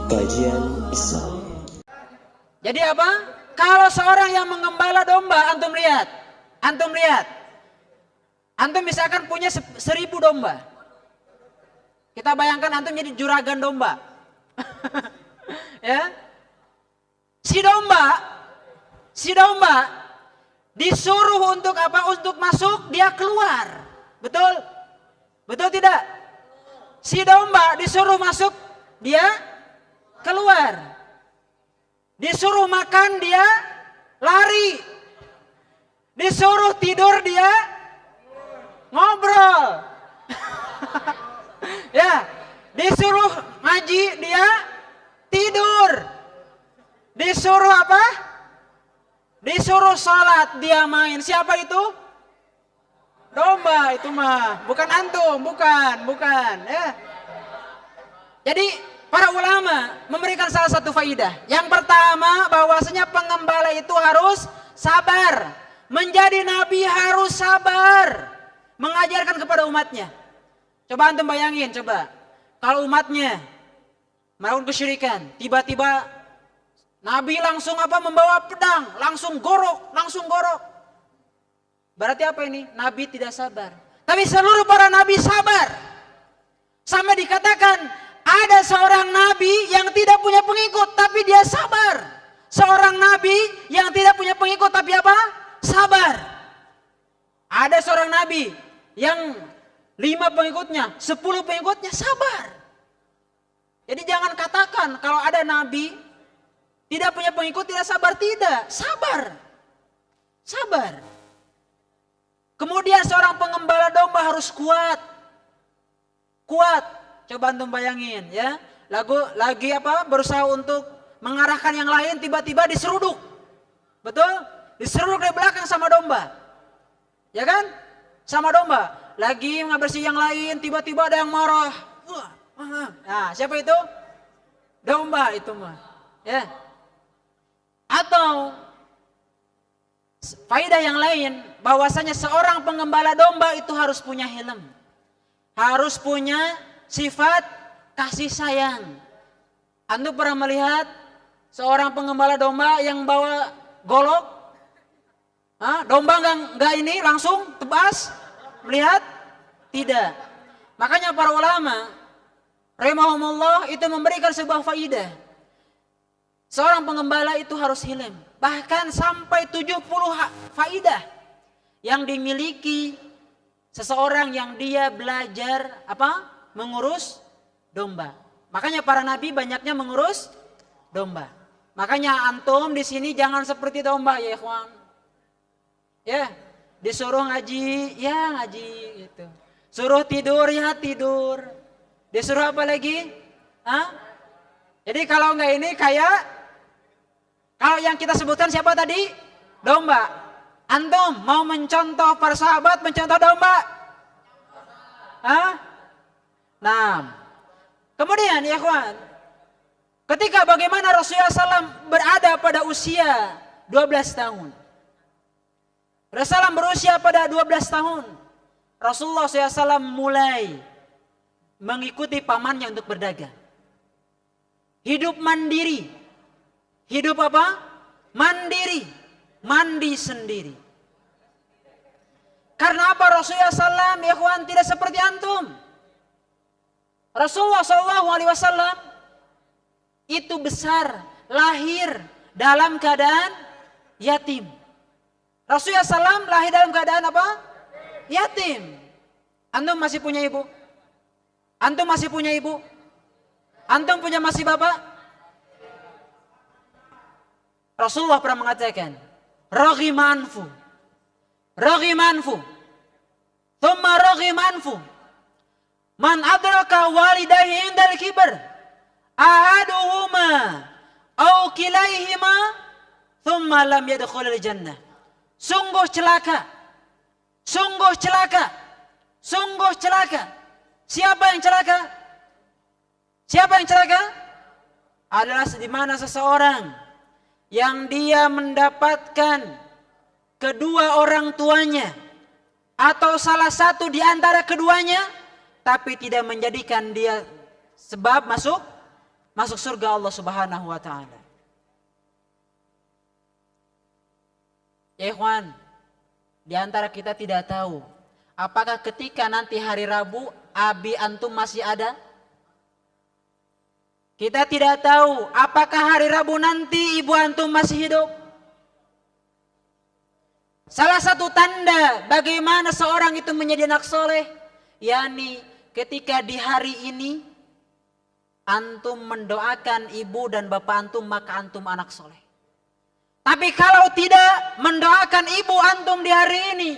kajian Islam. Jadi apa? Kalau seorang yang mengembala domba, antum lihat, antum misalkan punya 1000 domba. Kita bayangkan antum jadi juragan domba. Ya. Si domba disuruh untuk apa? Untuk masuk, dia keluar. Betul? Betul tidak? Si domba disuruh masuk, dia keluar. Disuruh makan, dia lari. Disuruh tidur, dia ngobrol. Ya, disuruh ngaji, dia tidur. Disuruh apa? Disuruh sholat, dia main. Siapa itu? Domba itu mah, bukan antum, bukan. Ya. Jadi para ulama memberikan salah satu faidah. Yang pertama, bahwasanya pengembala itu harus sabar. Menjadi nabi harus sabar. Mengajarkan kepada umatnya. Coba antum bayangin, coba. Kalau umatnya melakukan kesyirikan, tiba-tiba nabi langsung apa? Membawa pedang, langsung gorok. Berarti apa ini? Nabi tidak sabar. Tapi seluruh para nabi sabar. Sampai dikatakan ada seorang nabi yang tidak punya pengikut tapi dia sabar. Seorang nabi yang tidak punya pengikut tapi apa? Sabar. Ada seorang nabi yang 5 pengikutnya, 10 pengikutnya sabar. Jadi jangan katakan kalau ada nabi tidak punya pengikut tidak sabar, tidak. Sabar. Kemudian seorang pengembala domba harus kuat. Coba antum bayangin ya. Lagi apa? Berusaha untuk mengarahkan yang lain, tiba-tiba diseruduk. Betul? Diseruduk dari belakang sama domba. Ya kan? Sama domba. Lagi ngabersi yang lain, tiba-tiba ada yang marah. Nah, siapa itu? Domba itu mah. Ya. Atau faedah yang lain, bahwasanya seorang pengembala domba itu harus punya helm. Harus punya sifat kasih sayang. Antum pernah melihat seorang pengembala domba yang bawa golok? Domba enggak ini langsung tebas? Melihat? Tidak. Makanya para ulama rahimahumullah itu memberikan sebuah faedah. Seorang pengembala itu harus hilm. Bahkan sampai 70 faedah yang dimiliki seseorang yang dia belajar apa? Mengurus domba. Makanya para nabi banyaknya mengurus domba. Makanya antum di sini jangan seperti domba ya ikhwan. Ya, disuruh ngaji, ya ngaji gitu. Suruh tidur, ya tidur. Disuruh apa lagi? Jadi kalau enggak ini kayak kalau yang kita sebutkan siapa tadi? Domba. Antum mau mencontoh para sahabat, mencontoh domba? Nah. Kemudian ya ikhwan, ketika bagaimana Rasulullah SAW berada pada usia 12 tahun. Rasulullah berusia pada 12 tahun. Rasulullah SAW mulai mengikuti pamannya untuk berdagang. Hidup mandiri. Hidup apa? Mandiri. Mandi sendiri. Karena apa Rasulullah SAW ya ikhwan tidak seperti antum. Rasulullah SAW itu besar, lahir dalam keadaan yatim. Rasulullah SAW lahir dalam keadaan apa? Yatim. Antum masih punya ibu? Antum masih punya ibu? Antum punya masih bapak? Rasulullah pernah mengatakan, Raghimanfu, thumma raghimanfu, man adraka walidayhi indal kibar, ahaduhuma au kilaihima, thumma lam yadkhulil jannah. Sungguh celaka. Siapa yang celaka? Adalah di mana seseorang yang dia mendapatkan kedua orang tuanya atau salah satu di antara keduanya, tapi tidak menjadikan dia sebab masuk surga Allah Subhanahu wa taala. Ya ikhwan, di antara kita tidak tahu apakah ketika nanti hari Rabu abi antum masih ada? Kita tidak tahu apakah hari Rabu nanti ibu antum masih hidup. Salah satu tanda bagaimana seorang itu menjadi anak soleh, yakni ketika di hari ini antum mendoakan ibu dan bapak antum, maka antum anak soleh. Tapi kalau tidak mendoakan ibu antum di hari ini,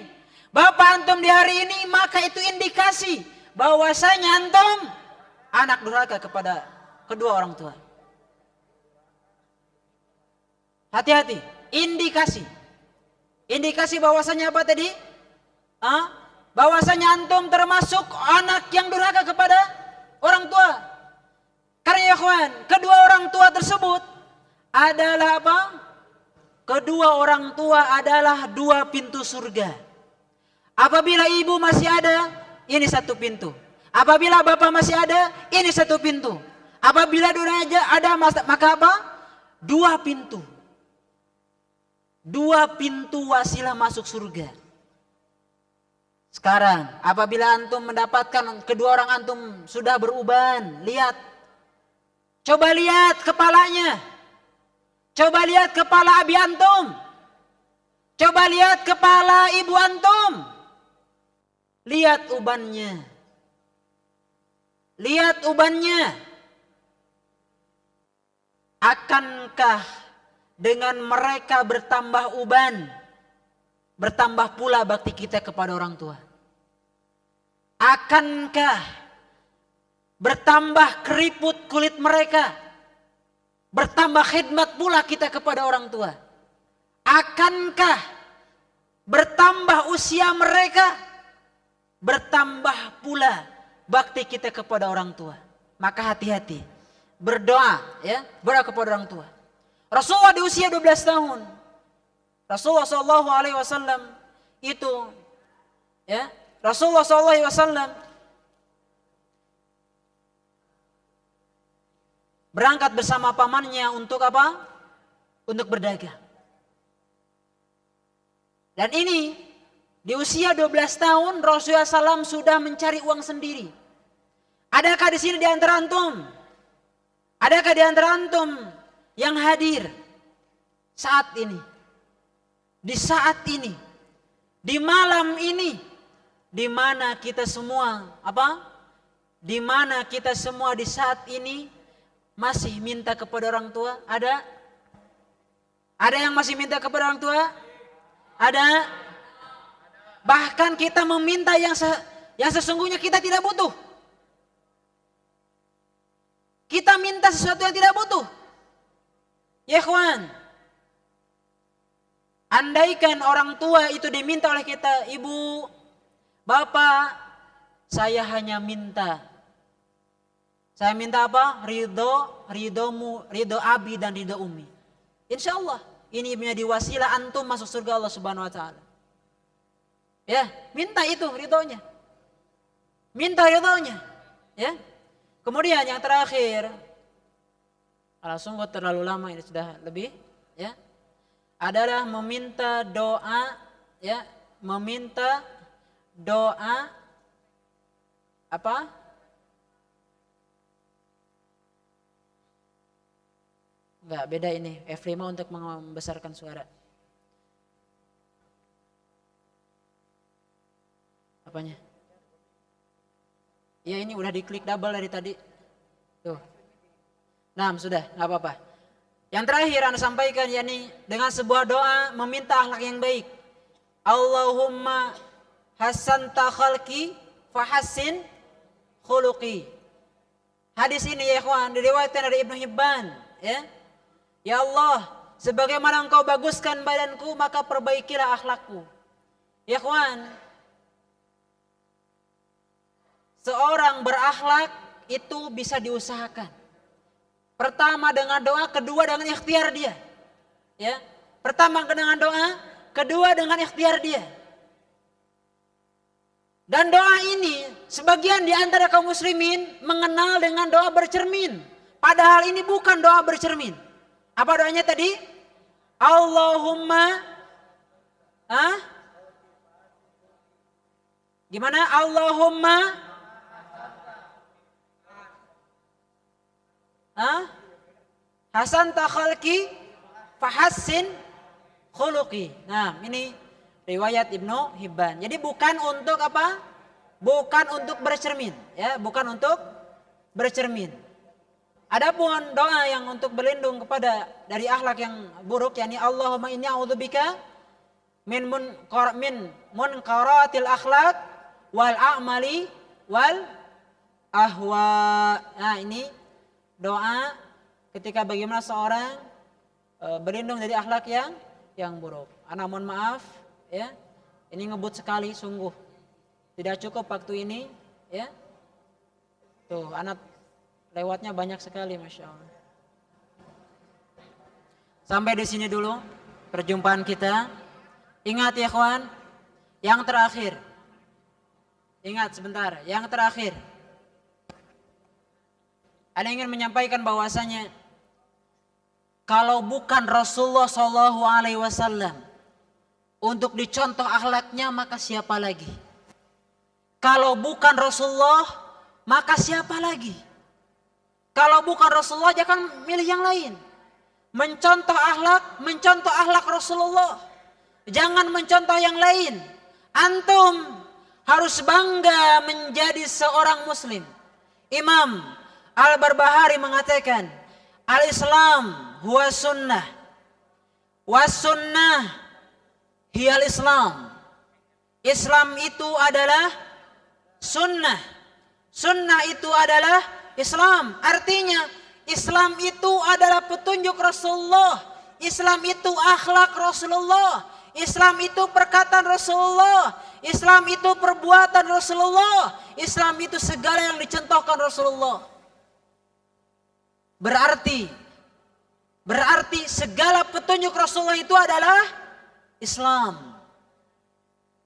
bapak antum di hari ini, maka itu indikasi bahwasanya antum anak durhaka kepada kedua orang tua. Hati-hati, indikasi bahwasanya apa tadi? Bahwasanya antum termasuk anak yang durhaka kepada orang tua. Karena ya kawan, kedua orang tua tersebut adalah apa? Kedua orang tua adalah dua pintu surga. Apabila ibu masih ada, ini satu pintu. Apabila bapak masih ada, ini satu pintu. Apabila dunia ada, maka apa? Dua pintu. Dua pintu wasilah masuk surga. Sekarang, apabila antum mendapatkan kedua orang antum sudah beruban, lihat. Coba lihat kepalanya. Coba lihat kepala abi antum. Coba lihat kepala ibu antum. Lihat ubannya. Lihat ubannya. Akankah dengan mereka bertambah uban, bertambah pula bakti kita kepada orang tua? Akankah bertambah keriput kulit mereka, bertambah khidmat pula kita kepada orang tua? Akankah bertambah usia mereka, bertambah pula bakti kita kepada orang tua? Maka hati-hati, berdoa ya, berdoa kepada orang tua. Rasulullah di usia 12 tahun, Rasulullah SAW itu ya, Rasulullah SAW berangkat bersama pamannya untuk apa? Untuk berdagang. Dan ini di usia 12 tahun Rasulullah SAW sudah mencari uang sendiri. Adakah di sini di antara antum? Adakah di antara antum yang hadir saat ini? Di saat ini, di malam ini, di mana kita semua apa? Di mana kita semua di saat ini masih minta kepada orang tua? Ada? Ada yang masih minta kepada orang tua? Ada? Bahkan kita meminta yang sesungguhnya kita tidak butuh. Kita minta sesuatu yang tidak butuh. Ya ikhwan, andaikan orang tua itu diminta oleh kita, ibu, bapak, saya hanya minta. Saya minta apa? Ridhomu, ridho abi dan ridho umi. Insya Allah ini menjadi wasilah antum masuk surga Allah Subhanahu Wa Taala. Ya, minta itu ridhonya. Minta ridhonya. Ya. Kemudian yang terakhir, kalau sungguh terlalu lama ini sudah lebih, ya, adalah meminta doa, ya, meminta doa apa? Enggak, beda ini. F5 untuk membesarkan suara. Apanya? Ya ini udah diklik double dari tadi. Tuh. Nah sudah, nggak apa-apa. Yang terakhir Anda sampaikan yakni dengan sebuah doa meminta akhlak yang baik. Allahumma hasanta khalqi fahassin khuluqi. Hadis ini ya ikhwan diriwayatkan dari Ibnu Hibban, ya. Ya Allah, sebagaimana Engkau baguskan badanku maka perbaikilah akhlakku. Ya ikhwan, seorang berakhlak itu bisa diusahakan. Pertama dengan doa, kedua dengan ikhtiar dia. Ya. Pertama dengan doa, kedua dengan ikhtiar dia. Dan doa ini sebagian di antara kaum muslimin mengenal dengan doa bercermin. Padahal ini bukan doa bercermin. Apa doanya tadi? Allahumma gimana? Allahumma hasan takhalki fahassin khuluqi. Nah, ini riwayat Ibnu Hibban. Jadi bukan untuk apa? Bukan untuk bercermin, ya, bukan untuk bercermin. Adapun doa yang untuk berlindung kepada dari akhlak yang buruk, yakni Allahumma inni a'udzubika min munkaratil akhlak wal a'mali wal ahwa. Nah, ini doa ketika bagaimana seorang berlindung dari akhlak yang buruk. Anak mohon maaf, ya, ini ngebut sekali sungguh. Tidak cukup waktu ini, ya. Tuh, anak lewatnya banyak sekali, masya Allah. Sampai di sini dulu perjumpaan kita. Ingat ya kawan, yang terakhir. Ingat sebentar, yang terakhir. Ada yang ingin menyampaikan bahwasanya kalau bukan Rasulullah SAW untuk dicontoh akhlaknya, maka siapa lagi? Kalau bukan Rasulullah, maka siapa lagi? Kalau bukan Rasulullah, jangan milih yang lain. Mencontoh akhlak Rasulullah. Jangan mencontoh yang lain. Antum harus bangga menjadi seorang muslim. Imam Al-Barbahari mengatakan, Al-Islam huwa sunnah, was sunnah hiyal Islam. Islam itu adalah sunnah, sunnah itu adalah Islam. Artinya Islam itu adalah petunjuk Rasulullah, Islam itu akhlak Rasulullah, Islam itu perkataan Rasulullah, Islam itu perbuatan Rasulullah, Islam itu segala yang dicontohkan Rasulullah. Berarti segala petunjuk Rasulullah itu adalah Islam.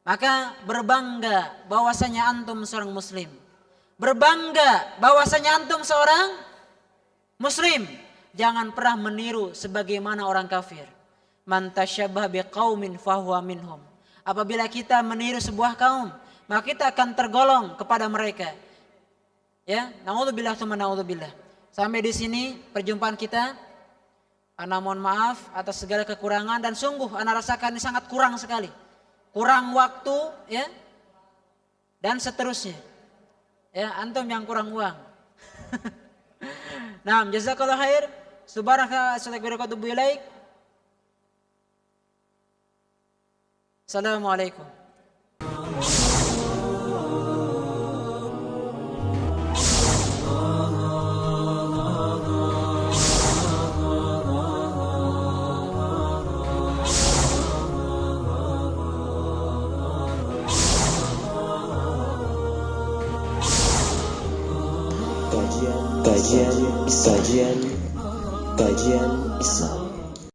Maka berbangga bahwasanya antum seorang muslim. Berbangga bahwasanya antum seorang muslim. Jangan pernah meniru sebagaimana orang kafir. Man tasyabbah biqaumin fahuwa minhum. Apabila kita meniru sebuah kaum, maka kita akan tergolong kepada mereka. Ya, naudzubillah tsumma naudzubillah. Sampai di sini perjumpaan kita. Ana mohon maaf atas segala kekurangan, dan sungguh ana rasakan ini sangat kurang sekali. Kurang waktu, ya. Dan seterusnya. Ya, antum yang kurang uang. Nah, jazakallahu khair. Subhanaka wa atubu ilaik. Assalamualaikum. Kajian Islam